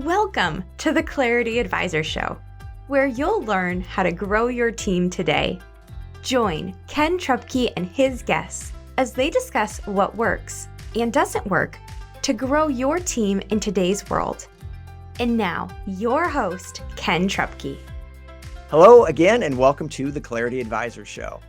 Welcome to the Clarity Advisor Show, where you'll learn how to grow your team today. Join Ken Trupke and his guests as they discuss what works and doesn't work to grow your team in today's world. And now, your host, Ken Trupke. Hello again, and welcome to the Clarity Advisor Show.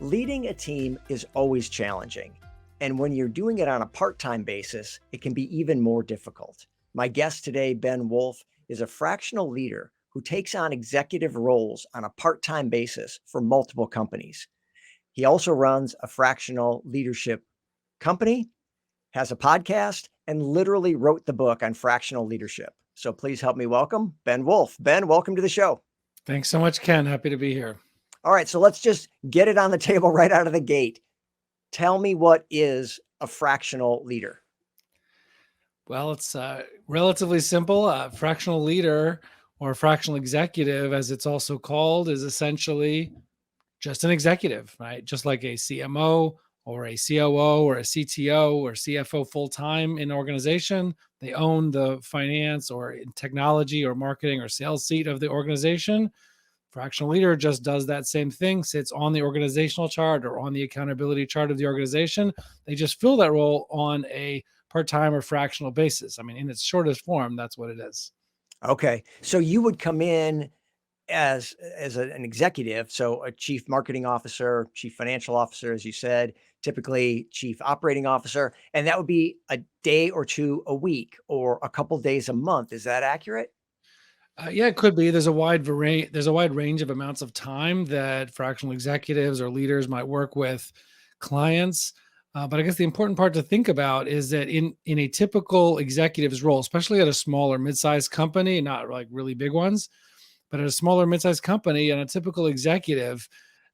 Leading a team is always challenging, and when you're doing it on a part-time basis, it can be even more difficult. My guest today, Ben Wolf, is a fractional leader who takes on executive roles on a part-time basis for multiple companies. He also runs a fractional leadership company, has a podcast, and literally wrote the book on fractional leadership. So please help me welcome Ben Wolf. Ben, welcome to the show. Thanks so much, Ken. Happy to be here. All right, so let's just get it on the table right out of the gate. Tell me, what is a fractional leader? Well, it's relatively simple. A fractional leader, or fractional executive, as it's also called, is essentially just an executive, right? Just like a CMO or a COO or a CTO or CFO full-time in an organization. They own the finance or technology or marketing or sales seat of the organization. Fractional leader just does that same thing, sits on the organizational chart or on the accountability chart of the organization. They just fill that role on a part-time or fractional basis. I mean, in its shortest form, that's what it is. Okay. So you would come in as an executive, so a chief marketing officer, chief financial officer, as you said, typically chief operating officer, and that would be a day or two a week or a couple days a month. Is that accurate? Yeah, it could be. There's a wide range of amounts of time that fractional executives or leaders might work with clients. But I guess the important part to think about is that in a typical executive's role, especially at a small or mid-sized company, not like really big ones, but at a smaller mid-sized company and a typical executive,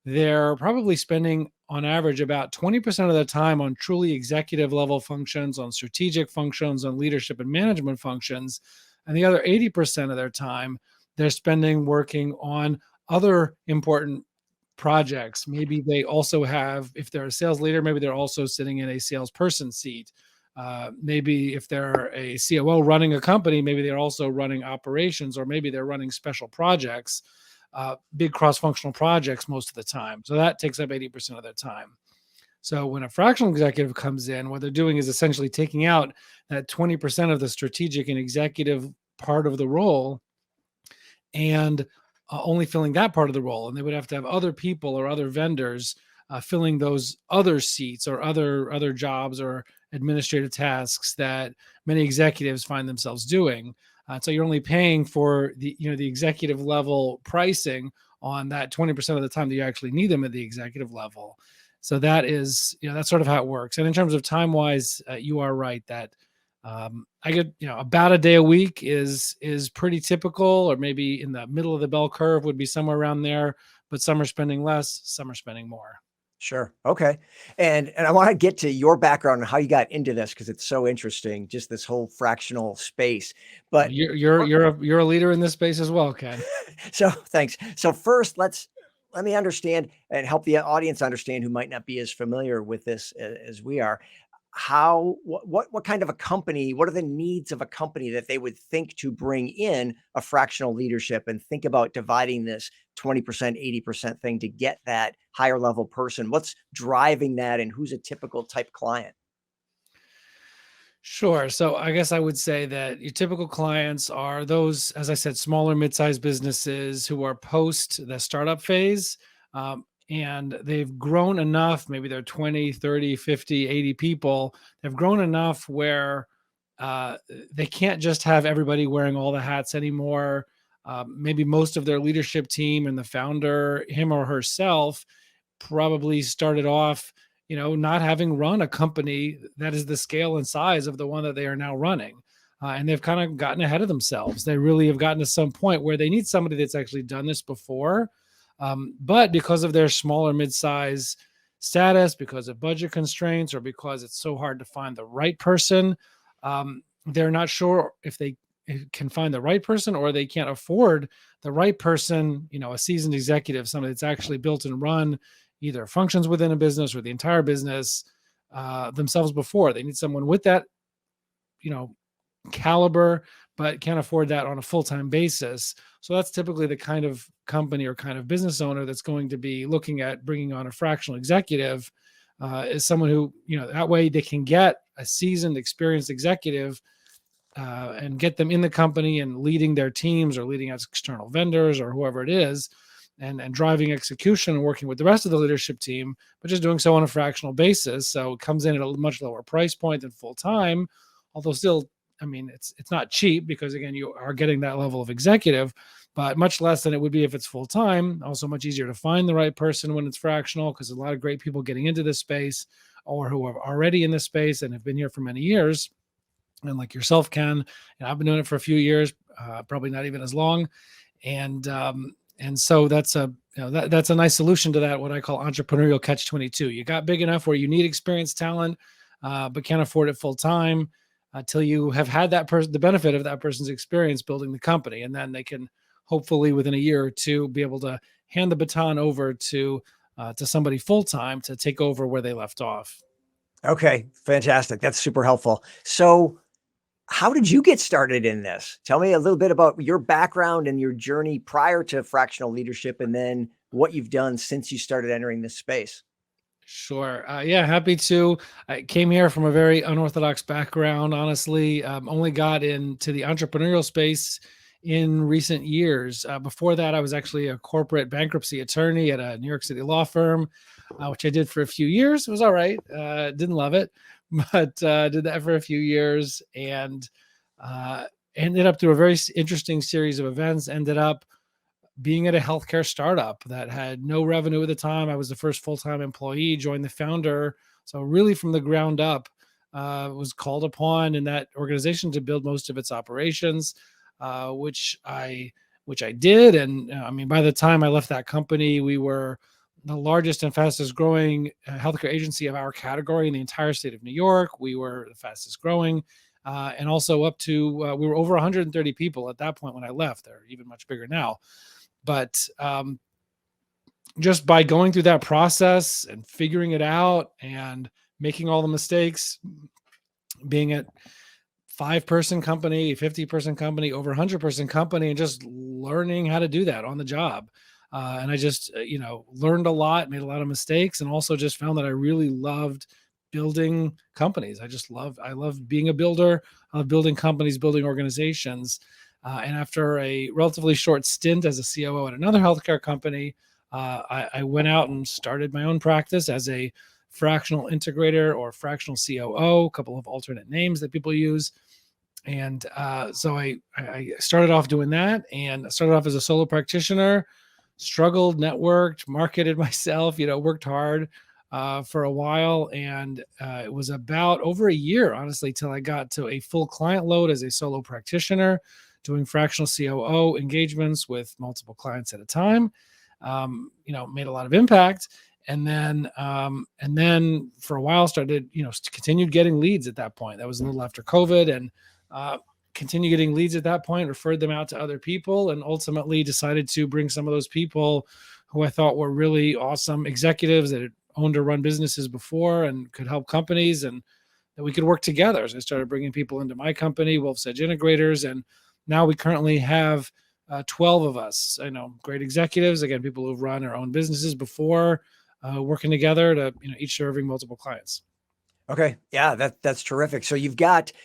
they're probably spending on average about 20% of their time on truly executive level functions, on strategic functions, on leadership and management functions. And the other 80% of their time, they're spending working on other important projects. Maybe they also have, if they're a sales leader, maybe they're also sitting in a salesperson seat. Maybe if they're a COO running a company, maybe they're also running operations, or maybe they're running special projects, big cross-functional projects most of the time. So that takes up 80% of their time. So when a fractional executive comes in, what they're doing is essentially taking out that 20% of the strategic and executive part of the role and only filling that part of the role. And they would have to have other people or other vendors filling those other seats or other jobs or administrative tasks that many executives find themselves doing. So you're only paying for the executive level pricing on that 20% of the time that you actually need them at the executive level. So that is, that's sort of how it works. And in terms of time wise, you are right that I get, about a day a week is pretty typical, or maybe in the middle of the bell curve would be somewhere around there, but some are spending less, some are spending more. Sure. Okay. And I want to get to your background and how you got into this, because it's so interesting, just this whole fractional space. But you're a leader in this space as well, Ken. So thanks. So first, let me understand and help the audience understand, who might not be as familiar with this as we are. What kind of a company, what are the needs of a company that they would think to bring in a fractional leadership and think about dividing this 20%, 80% thing to get that higher level person? What's driving that, and who's a typical type client? Sure. So I guess I would say that your typical clients are those, as I said, smaller, mid-sized businesses who are post the startup phase. And they've grown enough, maybe they're 20, 30, 50, 80 people. They've grown enough where they can't just have everybody wearing all the hats anymore. Maybe most of their leadership team and the founder, him or herself, probably started off, not having run a company that is the scale and size of the one that they are now running. And they've kind of gotten ahead of themselves. They really have gotten to some point where they need somebody that's actually done this before. But because of their smaller mid-size status, because of budget constraints, or because it's so hard to find the right person, they're not sure if they can find the right person, or they can't afford the right person, a seasoned executive, somebody that's actually built and run either functions within a business or the entire business themselves before. They need someone with that, caliber, but can't afford that on a full-time basis. So that's typically the kind of company or kind of business owner that's going to be looking at bringing on a fractional executive, is someone who, that way they can get a seasoned, experienced executive and get them in the company and leading their teams or leading as external vendors or whoever it is, and driving execution and working with the rest of the leadership team, but just doing so on a fractional basis. So it comes in at a much lower price point than full time, although still, it's not cheap because, again, you are getting that level of executive, but much less than it would be if it's full time. Also much easier to find the right person when it's fractional, because a lot of great people getting into this space or who are already in this space and have been here for many years. And like yourself, Ken, and I've been doing it for a few years, probably not even as long. And so that's that's a nice solution to that, what I call entrepreneurial catch-22. You got big enough where you need experienced talent, but can't afford it full time until you have had the benefit of that person's experience building the company. And then they can hopefully within a year or two be able to hand the baton over to somebody full time to take over where they left off. Okay, fantastic. That's super helpful. So how did you get started in this? Tell me a little bit about your background and your journey prior to fractional leadership, and then what you've done since you started entering this space. Sure. Yeah, happy to. I came here from a very unorthodox background, honestly. Only got into the entrepreneurial space in recent years. Before that, I was actually a corporate bankruptcy attorney at a New York City law firm, which I did for a few years. It was all right. Didn't love it, but did that for a few years, and ended up through a very interesting series of events. Ended up being at a healthcare startup that had no revenue at the time. I was the first full-time employee, joined the founder. So really from the ground up, was called upon in that organization to build most of its operations, which I did. And by the time I left that company, we were the largest and fastest growing healthcare agency of our category in the entire state of New York. We were the fastest growing. And also up to, we were over 130 people at that point when I left. They're even much bigger now. But just by going through that process and figuring it out and making all the mistakes, being at 5-person company, 50-person company, over 100-person company, and just learning how to do that on the job. And I just, learned a lot, made a lot of mistakes, and also just found that I really loved building companies. I love being a builder. I love building companies, building organizations. And after a relatively short stint as a COO at another healthcare company, I went out and started my own practice as a fractional integrator or fractional COO, a couple of alternate names that people use. And so I started off doing that, and I started off as a solo practitioner, struggled, networked, marketed myself, worked hard for a while. And it was about over a year, honestly, till I got to a full client load as a solo practitioner, doing fractional COO engagements with multiple clients at a time. Made a lot of impact. And then for a while started, continued getting leads at that point. That was a little after COVID, and continued getting leads at that point, referred them out to other people, and ultimately decided to bring some of those people who I thought were really awesome executives that had owned or run businesses before and could help companies, and that we could work together. So I started bringing people into my company, Wolf Edge Integrators, and now we currently have 12 of us. I know, great executives, again, people who've run or owned businesses before, working together to, each serving multiple clients. Okay. Yeah, that's terrific. So you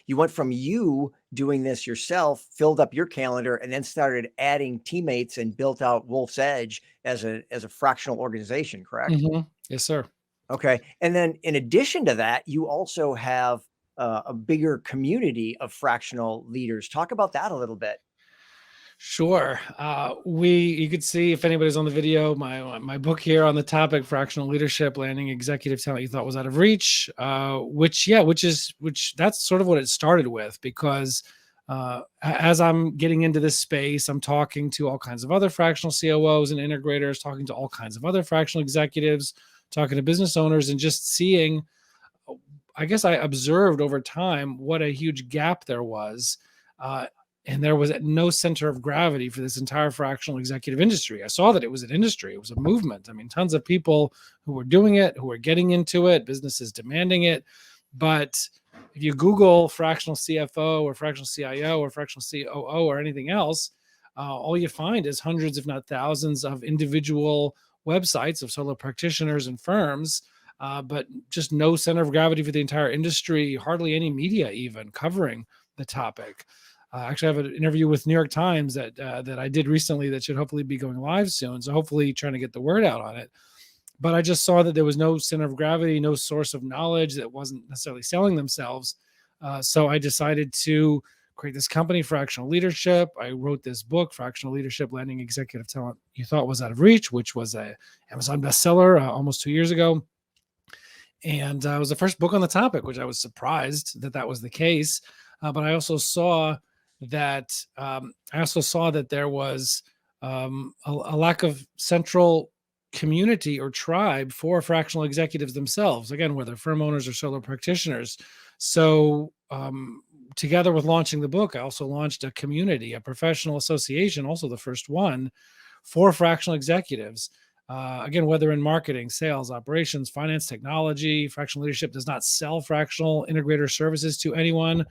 went from you doing this yourself, filled up your calendar, and then started adding teammates and built out Wolf's Edge as a fractional organization, correct? Mm-hmm. Yes, sir. Okay. And then in addition to that, you also have a bigger community of fractional leaders. Talk about that a little bit. Sure. You could see, if anybody's on the video, my book here on the topic, Fractional Leadership, Landing Executive Talent You Thought Was Out of Reach, which that's sort of what it started with, because as I'm getting into this space, I'm talking to all kinds of other fractional COOs and integrators, talking to all kinds of other fractional executives, talking to business owners, and just seeing, I guess I observed over time what a huge gap there was. And there was no center of gravity for this entire fractional executive industry. I saw that it was an industry. It was a movement. I mean, tons of people who were doing it, who were getting into it, businesses demanding it. But, if you Google fractional CFO or fractional CIO or fractional COO or anything else, all you find is hundreds, if not thousands, of individual websites of solo practitioners and firms, but just no center of gravity for the entire industry, hardly any media even covering the topic. Actually, I have an interview with New York Times that I did recently that should hopefully be going live soon. So hopefully trying to get the word out on it. But I just saw that there was no center of gravity, no source of knowledge that wasn't necessarily selling themselves. So I decided to create this company, Fractional Leadership. I wrote this book, Fractional Leadership, Landing Executive Talent You Thought Was Out of Reach, which was a Amazon bestseller almost 2 years ago. And it was the first book on the topic, which I was surprised that that was the case. But I also saw that there was a lack of central community or tribe for fractional executives themselves, again, whether firm owners or solo practitioners. So together with launching the book, I also launched a community, a professional association, also the first one for fractional executives. Again, whether in marketing, sales, operations, finance, technology, Fractional Leadership does not sell fractional integrator services to anyone.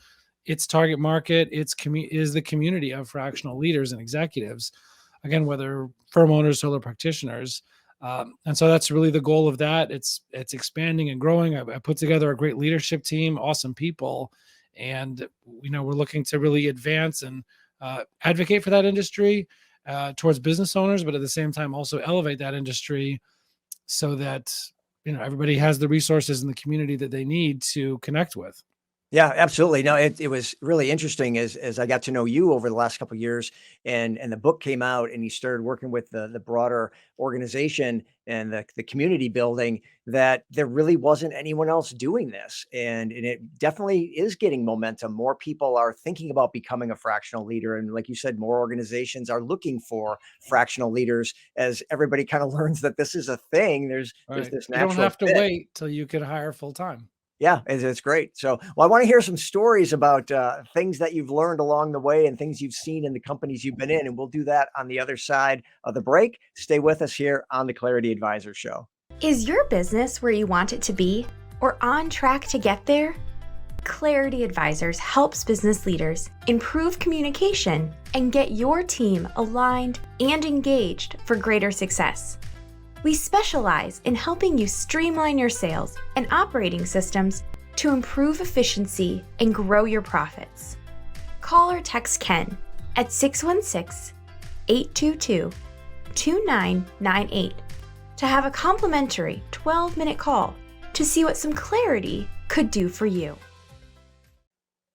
Its target market is the community of fractional leaders and executives, again, whether firm owners, solo practitioners. And so that's really the goal of that. It's expanding and growing. I put together a great leadership team, awesome people, and we're looking to really advance and advocate for that industry towards business owners, but at the same time also elevate that industry so that everybody has the resources in the community that they need to connect with. Yeah, absolutely. No, it was really interesting as I got to know you over the last couple of years, and the book came out, and you started working with the broader organization and the community building, that there really wasn't anyone else doing this, and it definitely is getting momentum. More people are thinking about becoming a fractional leader, and like you said, more organizations are looking for fractional leaders as everybody kind of learns that this is a thing. There's Right. this You don't natural have to fit. wait till you could hire full time. Yeah, it's great. So, well, I want to hear some stories about things that you've learned along the way and things you've seen in the companies you've been in. And we'll do that on the other side of the break. Stay with us here on the Clarity Advisor Show. Is your business where you want it to be or on track to get there? Clarity Advisors helps business leaders improve communication and get your team aligned and engaged for greater success. We specialize in helping you streamline your sales and operating systems to improve efficiency and grow your profits. Call or text Ken at 616-822-2998 to have a complimentary 12-minute call to see what some clarity could do for you.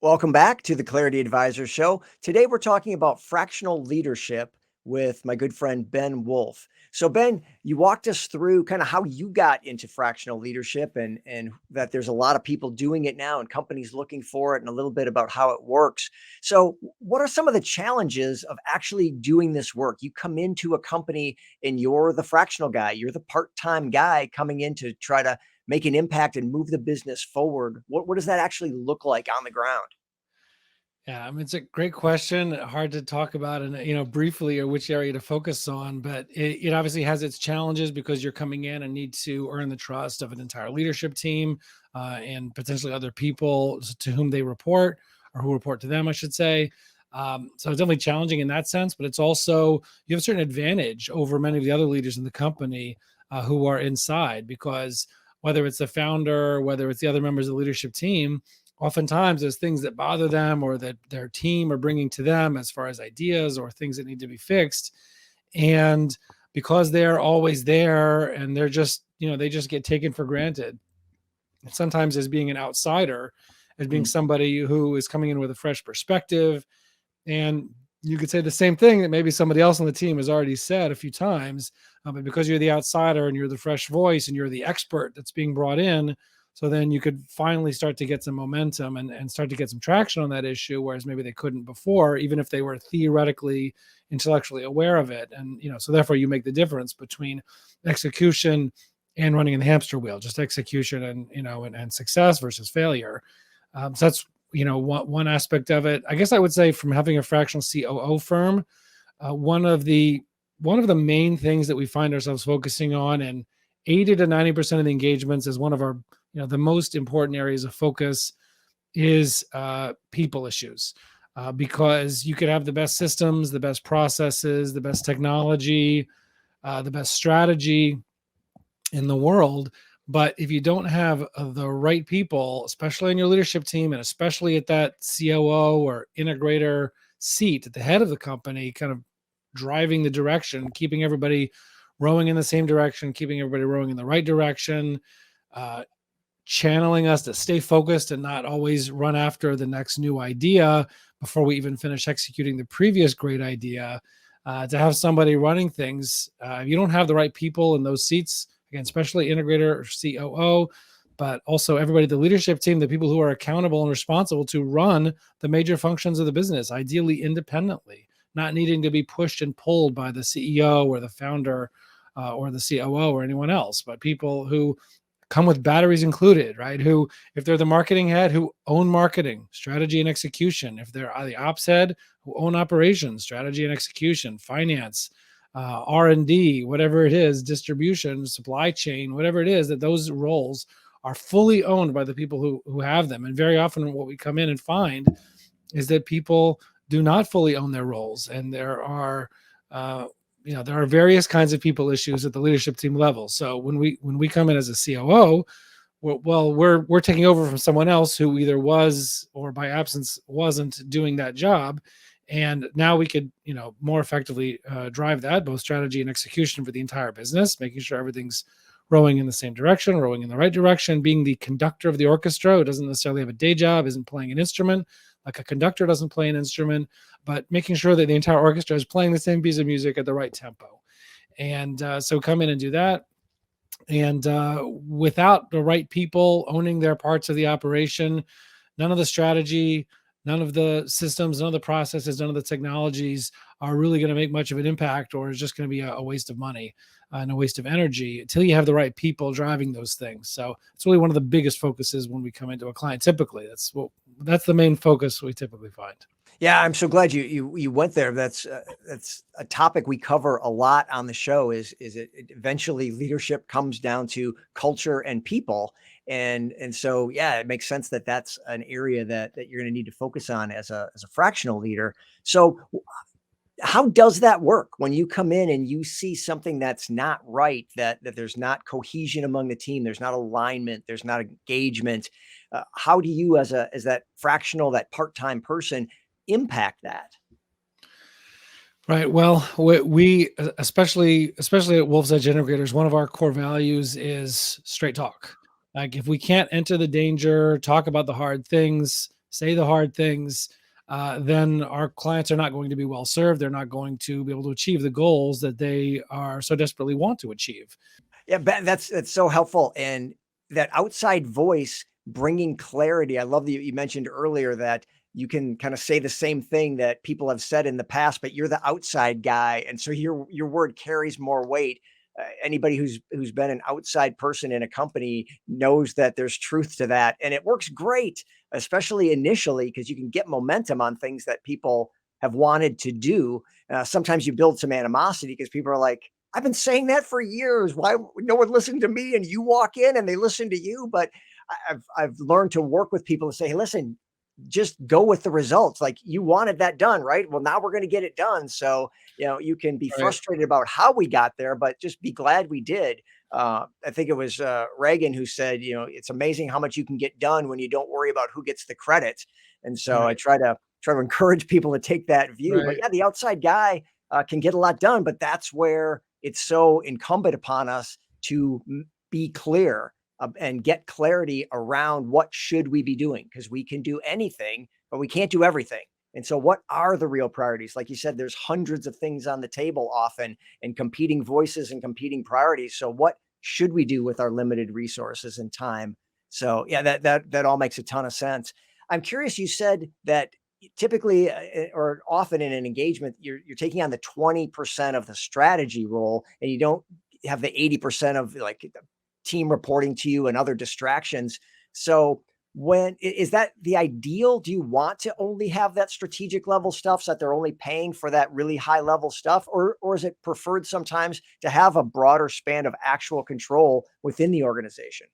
Welcome back to the Clarity Advisor Show. Today, we're talking about fractional leadership with my good friend, Ben Wolf. So Ben, you walked us through kind of how you got into fractional leadership and that there's a lot of people doing it now and companies looking for it, and a little bit about how it works. So what are some of the challenges of actually doing this work? You come into a company and you're the fractional guy, you're the part-time guy coming in to try to make an impact and move the business forward. What does that actually look like on the ground? Yeah, I mean, it's a great question. Hard to talk about and briefly or which area to focus on, but it obviously has its challenges because you're coming in and need to earn the trust of an entire leadership team and potentially other people to whom they report or who report to them, I should say. So it's definitely challenging in that sense, but it's also, you have a certain advantage over many of the other leaders in the company who are inside, because whether it's the founder, whether it's the other members of the leadership team, oftentimes there's things that bother them or that their team are bringing to them as far as ideas or things that need to be fixed. And because they're always there and they're just, they just get taken for granted. And sometimes as being an outsider, as being somebody who is coming in with a fresh perspective, and you could say the same thing that maybe somebody else on the team has already said a few times, but because you're the outsider and you're the fresh voice and you're the expert that's being brought in, so then you could finally start to get some momentum and start to get some traction on that issue, whereas maybe they couldn't before, even if they were theoretically, intellectually aware of it. And, so therefore you make the difference between execution and running in the hamster wheel, just execution and success versus failure. So that's, one aspect of it. I guess I would say from having a fractional COO firm, one of the main things that we find ourselves focusing on, and 80 to 90% of the engagements is one of our, the most important areas of focus, is people issues. Because you could have the best systems, the best processes, the best technology, the best strategy in the world. But if you don't have the right people, especially in your leadership team and especially at that COO or integrator seat at the head of the company, kind of driving the direction, keeping everybody rowing in the same direction, keeping everybody rowing in the right direction, uh, channeling us to stay focused and not always run after the next new idea before we even finish executing the previous great idea. To have somebody running things, if you don't have the right people in those seats, again, especially integrator or COO, but also everybody, the leadership team, the people who are accountable and responsible to run the major functions of the business, ideally independently, not needing to be pushed and pulled by the CEO or the founder or the COO or anyone else, but people who come with batteries included, right? Who, if they're the marketing head, who own marketing, strategy and execution. If they're the ops head, who own operations, strategy and execution, finance, R&D, whatever it is, distribution, supply chain, whatever it is, that those roles are fully owned by the people who have them. And very often what we come in and find is that people do not fully own their roles. And there are, there are various kinds of people issues at the leadership team level. So when we come in as a COO, we're taking over from someone else who either was or by absence wasn't doing that job, and now we could more effectively drive that both strategy and execution for the entire business, making sure everything's rowing in the same direction, rowing in the right direction, being the conductor of the orchestra who doesn't necessarily have a day job, isn't playing an instrument like a conductor doesn't play an instrument, but making sure that the entire orchestra is playing the same piece of music at the right tempo. And so come in and do that. And without the right people owning their parts of the operation, none of the strategy, none of the systems, none of the processes, none of the technologies are really going to make much of an impact, or is just going to be a waste of money and a waste of energy until you have the right people driving those things. So it's really one of the biggest focuses when we come into a client. Typically, that's the main focus we typically find. Yeah, I'm so glad you went there. That's a topic we cover a lot on the show. Is it eventually leadership comes down to culture and people, and so yeah, it makes sense that that's an area that you're going to need to focus on as a fractional leader. So how does that work when you come in and you see something that's not right, that there's not cohesion among the team, there's not alignment, there's not engagement? How do you, as that fractional, that part-time person, impact that? Right. Well, we especially at Wolf's Edge Integrators, one of our core values is straight talk. Like if we can't enter the danger, talk about the hard things, say the hard things, then our clients are not going to be well served. They're not going to be able to achieve the goals that they are so desperately want to achieve. Yeah, Ben, that's so helpful. And that outside voice bringing clarity. I love that you mentioned earlier that you can kind of say the same thing that people have said in the past, but you're the outside guy, and so your word carries more weight. Anybody who's been an outside person in a company knows that there's truth to that, and it works great, especially initially, because you can get momentum on things that people have wanted to do. Sometimes you build some animosity because people are like, I've been saying that for years. Why no one listened to me? And you walk in and they listen to you. But I've learned to work with people and say, hey, listen, just go with the results. Like you wanted that done, right? Well, now we're going to get it done. So, you can be frustrated about how we got there, but just be glad we did. I think it was Reagan who said, it's amazing how much you can get done when you don't worry about who gets the credit. And so I try to encourage people to take that view. But yeah, the outside guy can get a lot done, but that's where it's so incumbent upon us to be clear and get clarity around what should we be doing, because we can do anything, but we can't do everything. And so what are the real priorities? Like you said, there's hundreds of things on the table often, and competing voices and competing priorities. So what should we do with our limited resources and time? So yeah, that all makes a ton of sense. I'm curious, you said that typically or often in an engagement, you're taking on the 20% of the strategy role, and you don't have the 80% of like team reporting to you and other distractions. So when is that the ideal? Do you want to only have that strategic level stuff so that they're only paying for that really high level stuff? Or is it preferred sometimes to have a broader span of actual control within the organization?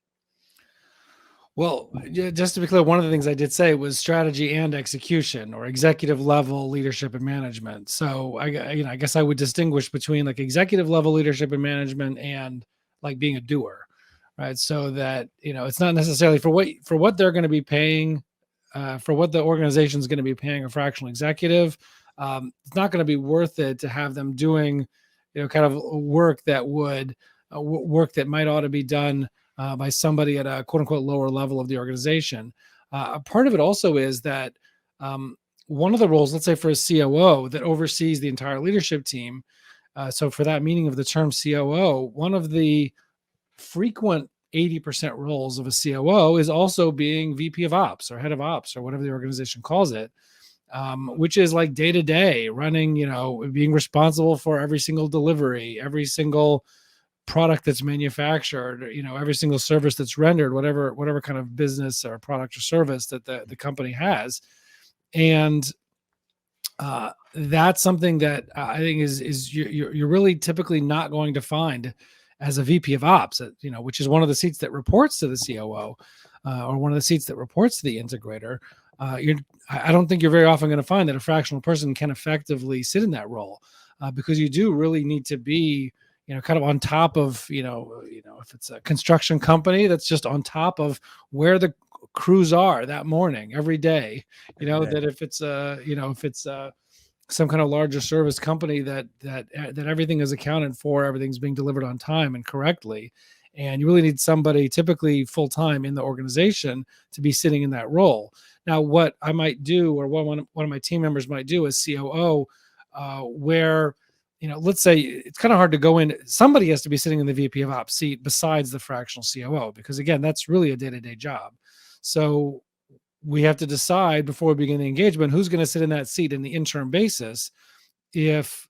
Well, just to be clear, one of the things I did say was strategy and execution, or executive level leadership and management. So I guess I would distinguish between like executive level leadership and management and like being a doer, right? So that, it's not necessarily for what they're going to be paying, for what the organization is going to be paying a fractional executive. It's not going to be worth it to have them doing, kind of work that work that might ought to be done by somebody at a quote unquote lower level of the organization. A part of it also is that one of the roles, let's say for a COO that oversees the entire leadership team. So for that meaning of the term COO, one of the frequent 80% roles of a COO is also being VP of ops or head of ops or whatever the organization calls it. Which is like day to day running, being responsible for every single delivery, every single product that's manufactured, every single service that's rendered, whatever kind of business or product or service that the company has. And that's something that I think is you're really typically not going to find as a VP of ops, which is one of the seats that reports to the COO, or one of the seats that reports to the integrator. I don't think you're very often going to find that a fractional person can effectively sit in that role, because you do really need to be, kind of on top of, if it's a construction company, that's just on top of where the crews are that morning, every day, that if it's some kind of larger service company that everything is accounted for, everything's being delivered on time and correctly. And you really need somebody typically full-time in the organization to be sitting in that role. Now, what I might do, or what one of my team members might do as COO, where, let's say it's kind of hard to go in. Somebody has to be sitting in the VP of ops seat besides the fractional COO, because again, that's really a day-to-day job. So we have to decide before we begin the engagement, who's going to sit in that seat in the interim basis. If,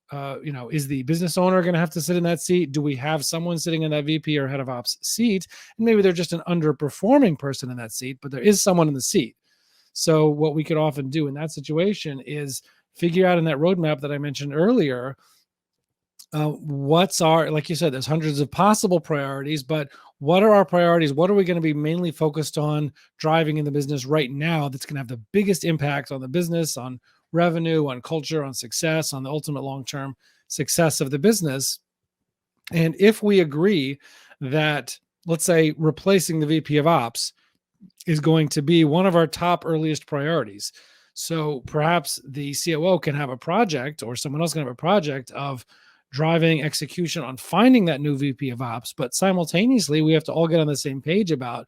is the business owner going to have to sit in that seat? Do we have someone sitting in that VP or head of ops seat? And maybe they're just an underperforming person in that seat, but there is someone in the seat. So what we could often do in that situation is figure out in that roadmap that I mentioned earlier, what's our, like you said, there's hundreds of possible priorities, but what are our priorities? What are we going to be mainly focused on driving in the business right now that's going to have the biggest impact on the business, on revenue, on culture, on success, on the ultimate long-term success of the business? And if we agree that, let's say, replacing the VP of ops is going to be one of our top earliest priorities, so perhaps the COO can have a project, or someone else can have a project of driving execution on finding that new VP of ops, but simultaneously we have to all get on the same page about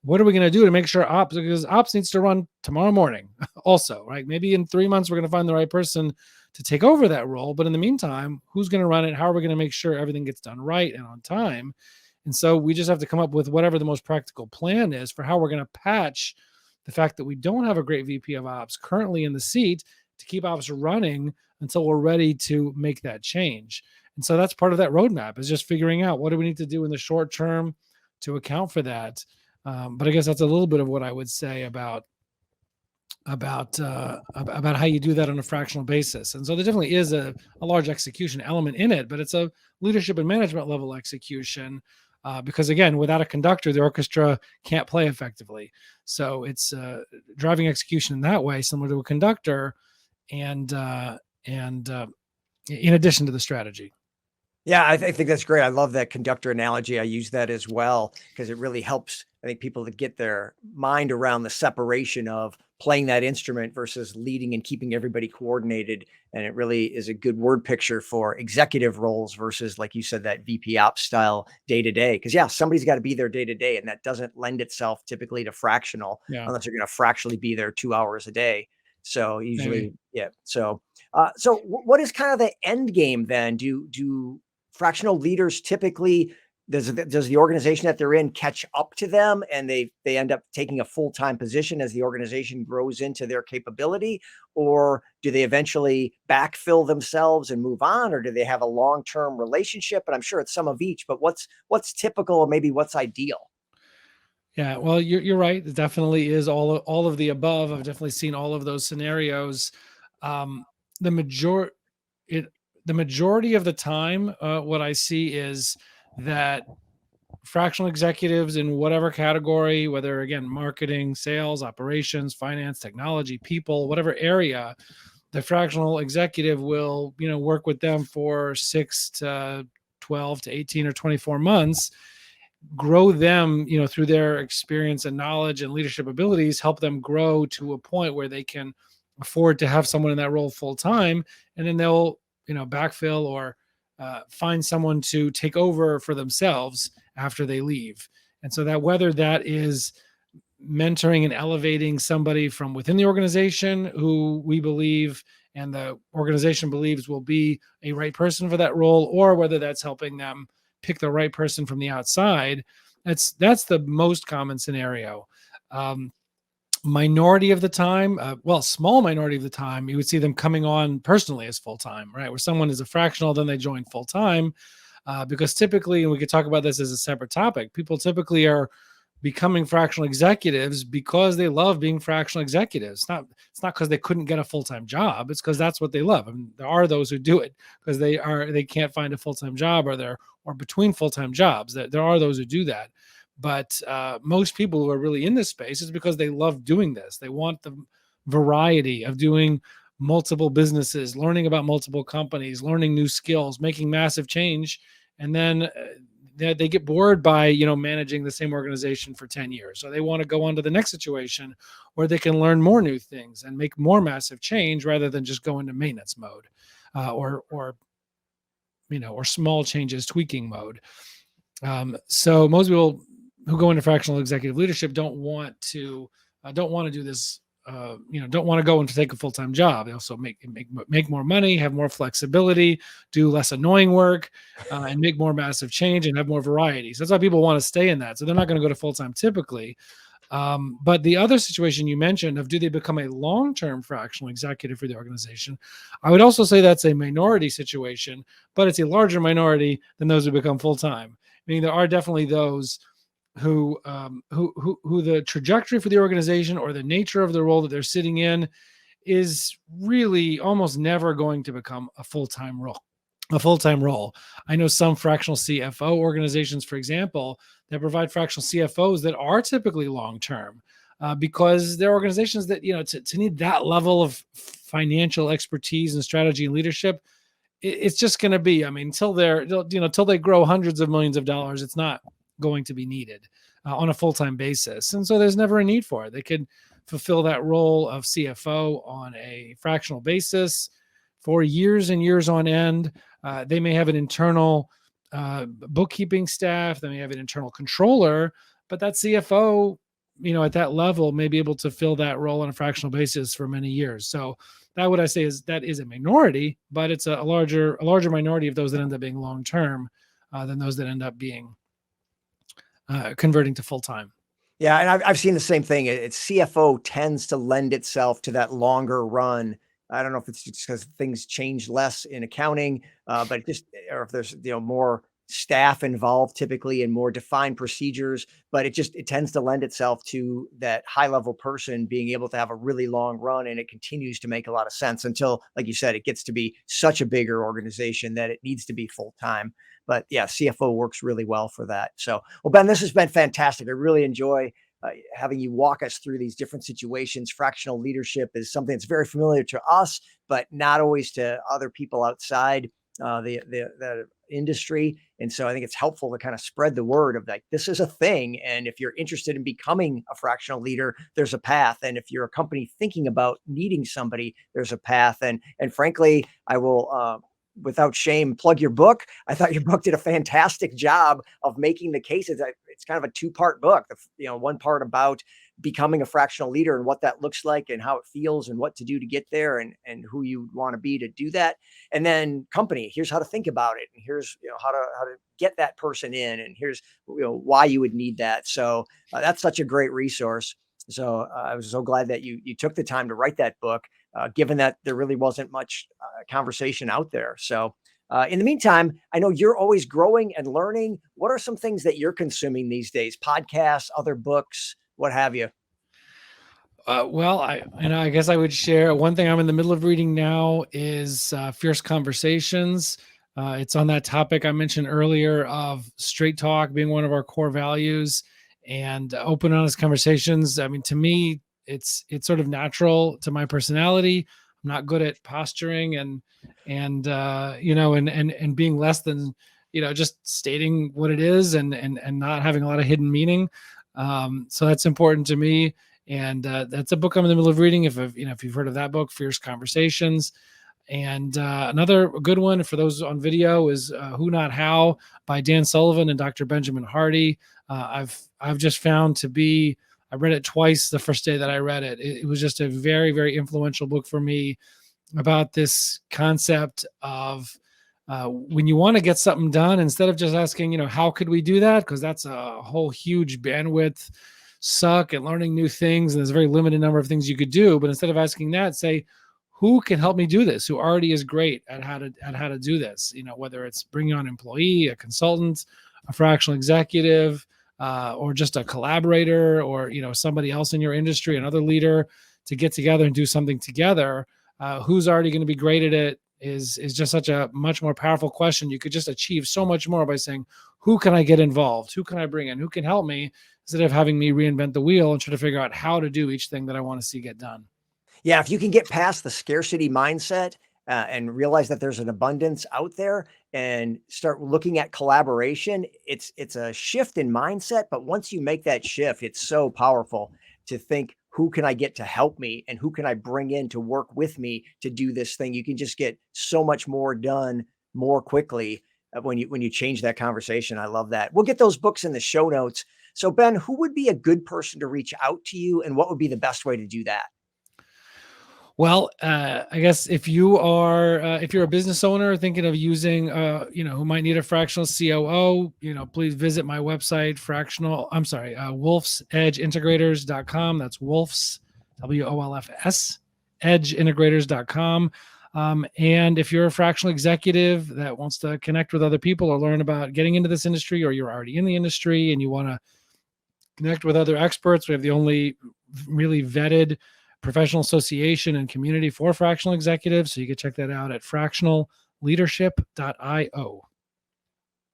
what are we going to do to make sure ops, because ops needs to run tomorrow morning also, right? Maybe in 3 months we're going to find the right person to take over that role, but in the meantime, who's going to run it? How are we going to make sure everything gets done right and on time? And so we just have to come up with whatever the most practical plan is for how we're going to patch the fact that we don't have a great VP of ops currently in the seat to keep ops running until we're ready to make that change. And so that's part of that roadmap, is just figuring out what do we need to do in the short term to account for that. But I guess that's a little bit of what I would say about how you do that on a fractional basis. And so there definitely is a large execution element in it, but it's a leadership and management level execution, because again, without a conductor, the orchestra can't play effectively. So it's driving execution in that way, similar to a conductor, and in addition to the strategy. Yeah, I think that's great. I love that conductor analogy. I use that as well because it really helps, I think, people to get their mind around the separation of playing that instrument versus leading and keeping everybody coordinated. And it really is a good word picture for executive roles versus, like you said, that VP ops style day to day. Because yeah, somebody's got to be there day to day, and that doesn't lend itself typically to fractional, unless you're going to fractionally be there 2 hours a day. So usually, maybe. Yeah. So what is kind of the end game then? Do fractional leaders typically, does the organization that they're in catch up to them, and they end up taking a full-time position as the organization grows into their capability? Or do they eventually backfill themselves and move on? Or do they have a long-term relationship? And I'm sure it's some of each, but what's typical, or maybe what's ideal? Yeah, well, you're right. It definitely is all of the above. I've definitely seen all of those scenarios. The majority of the time, what I see is that fractional executives in whatever category, whether again, marketing, sales, operations, finance, technology, people, whatever area, the fractional executive will, work with them for 6 to 12 to 18 or 24 months, grow them, through their experience and knowledge and leadership abilities, help them grow to a point where they can afford to have someone in that role full time. And then they'll, backfill or find someone to take over for themselves after they leave. And so that whether that is mentoring and elevating somebody from within the organization who we believe and the organization believes will be a right person for that role, or whether that's helping them pick the right person from the outside, that's the most common scenario. Minority of the time, small minority of the time, you would see them coming on personally as full-time, right? Where someone is a fractional, then they join full-time, because typically, and we could talk about this as a separate topic, people typically are becoming fractional executives because they love being fractional executives. It's not because they couldn't get a full-time job. It's because that's what they love. I mean, there are those who do it because they can't find a full-time job or between full-time jobs. There are those who do that. But most people who are really in this space is because they love doing this. They want the variety of doing multiple businesses, learning about multiple companies, learning new skills, making massive change. And then they get bored by, managing the same organization for 10 years. So they want to go on to the next situation where they can learn more new things and make more massive change rather than just go into maintenance mode or small changes, tweaking mode. So most people who go into fractional executive leadership don't want to do this, don't want to go and take a full-time job. They also make more money, have more flexibility, do less annoying work, and make more massive change and have more variety. So that's why people want to stay in that. So they're not going to go to full-time typically. But the other situation you mentioned of do they become a long-term fractional executive for the organization, I would also say that's a minority situation, but it's a larger minority than those who become full-time. Meaning there are definitely those who the trajectory for the organization or the nature of the role that they're sitting in is really almost never going to become a full-time role. I know some fractional CFO organizations, for example, that provide fractional CFOs that are typically long-term because they're organizations that, to need that level of financial expertise and strategy and leadership, it's just going to be, until they grow hundreds of millions of dollars, it's not going to be needed on a full-time basis. And so there's never a need for it. They could fulfill that role of CFO on a fractional basis for years and years on end. They may have an internal bookkeeping staff. They may have an internal controller, but that CFO, at that level may be able to fill that role on a fractional basis for many years. So that what I say is that is a minority, but it's a larger minority of those that end up being long-term than those that end up being converting to full-time. Yeah, and I've seen the same thing. It's CFO tends to lend itself to that longer run. I don't know if it's just because things change less in accounting, but or if there's more staff involved typically and more defined procedures, but it tends to lend itself to that high level person being able to have a really long run, and it continues to make a lot of sense until, like you said, it gets to be such a bigger organization that it needs to be full time. But yeah, CFO works really well for that. So, well, Ben, this has been fantastic. I really enjoy having you walk us through these different situations. Fractional leadership is something that's very familiar to us, but not always to other people outside the industry. And so I think it's helpful to kind of spread the word of like, this is a thing. And if you're interested in becoming a fractional leader, there's a path. And if you're a company thinking about needing somebody, there's a path. And frankly, I will, without shame, plug your book. I thought your book did a fantastic job of making the cases. It's kind of a two-part book. One part about becoming a fractional leader and what that looks like and how it feels and what to do to get there and who you want to be to do that. And then company, here's how to think about it. And here's, how to get that person in. And here's, why you would need that. So that's such a great resource. So I was so glad that you took the time to write that book, given that there really wasn't much conversation out there. So in the meantime, I know you're always growing and learning. What are some things that you're consuming these days? Podcasts, other books, what have you? Well, I guess I would share one thing I'm in the middle of reading now is Fierce Conversations It's on that topic I mentioned earlier of straight talk being one of our core values and open, honest conversations. I mean, to me, it's sort of natural to my personality. I'm not good at posturing and being less than, just stating what it is and not having a lot of hidden meaning. So that's important to me. And that's a book I'm in the middle of reading. If you've heard of that book, Fierce Conversations. And another good one for those on video is Who Not How by Dan Sullivan and Dr. Benjamin Hardy. I've just found to be, I read it twice the first day that I read it. It was just a very, very influential book for me about this concept of when you want to get something done, instead of just asking, how could we do that? Because that's a whole huge bandwidth suck at learning new things. And there's a very limited number of things you could do. But instead of asking that, say, who can help me do this? Who already is great at how to do this? Whether it's bringing on an employee, a consultant, a fractional executive, or just a collaborator, or somebody else in your industry, another leader, to get together and do something together. Who's already going to be great at it is just such a much more powerful question. You could just achieve so much more by saying, who can I get involved? Who can I bring in? Who can help me? Instead of having me reinvent the wheel and try to figure out how to do each thing that I want to see get done. Yeah, if you can get past the scarcity mindset and realize that there's an abundance out there and start looking at collaboration, it's a shift in mindset. But once you make that shift, it's so powerful to think, who can I get to help me and who can I bring in to work with me to do this thing? You can just get so much more done more quickly when you change that conversation. I love that. We'll get those books in the show notes. So Ben, who would be a good person to reach out to you, and what would be the best way to do that? Well, I guess if you're a business owner thinking of using, who might need a fractional COO, please visit my website, wolfsedgeintegrators.com. That's Wolf's, WOLFS, edgeintegrators.com. And if you're a fractional executive that wants to connect with other people or learn about getting into this industry, or you're already in the industry and you want to connect with other experts, we have the only really vetted professional association and community for fractional executives. So you can check that out at fractionalleadership.io.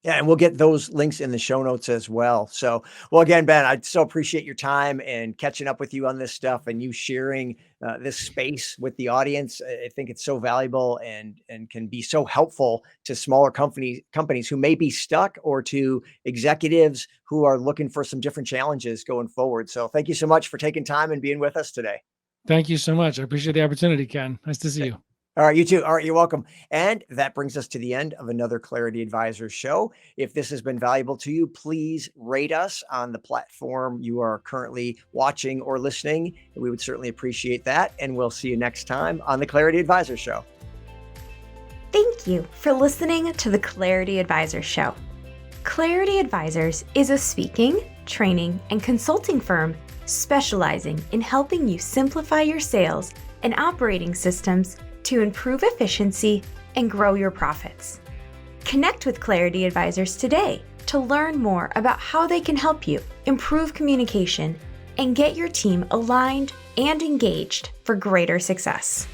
Yeah, and we'll get those links in the show notes as well. So, well, again, Ben, I so appreciate your time and catching up with you on this stuff and you sharing this space with the audience. I think it's so valuable and can be so helpful to smaller companies who may be stuck, or to executives who are looking for some different challenges going forward. So thank you so much for taking time and being with us today. Thank you so much. I appreciate the opportunity, Ken. Nice to see you. All right, you too. All right, you're welcome. And that brings us to the end of another Clarity Advisors show. If this has been valuable to you, please rate us on the platform you are currently watching or listening. We would certainly appreciate that. And we'll see you next time on the Clarity Advisors show. Thank you for listening to the Clarity Advisors show. Clarity Advisors is a speaking, training, and consulting firm specializing in helping you simplify your sales and operating systems to improve efficiency and grow your profits. Connect with Clarity Advisors today to learn more about how they can help you improve communication and get your team aligned and engaged for greater success.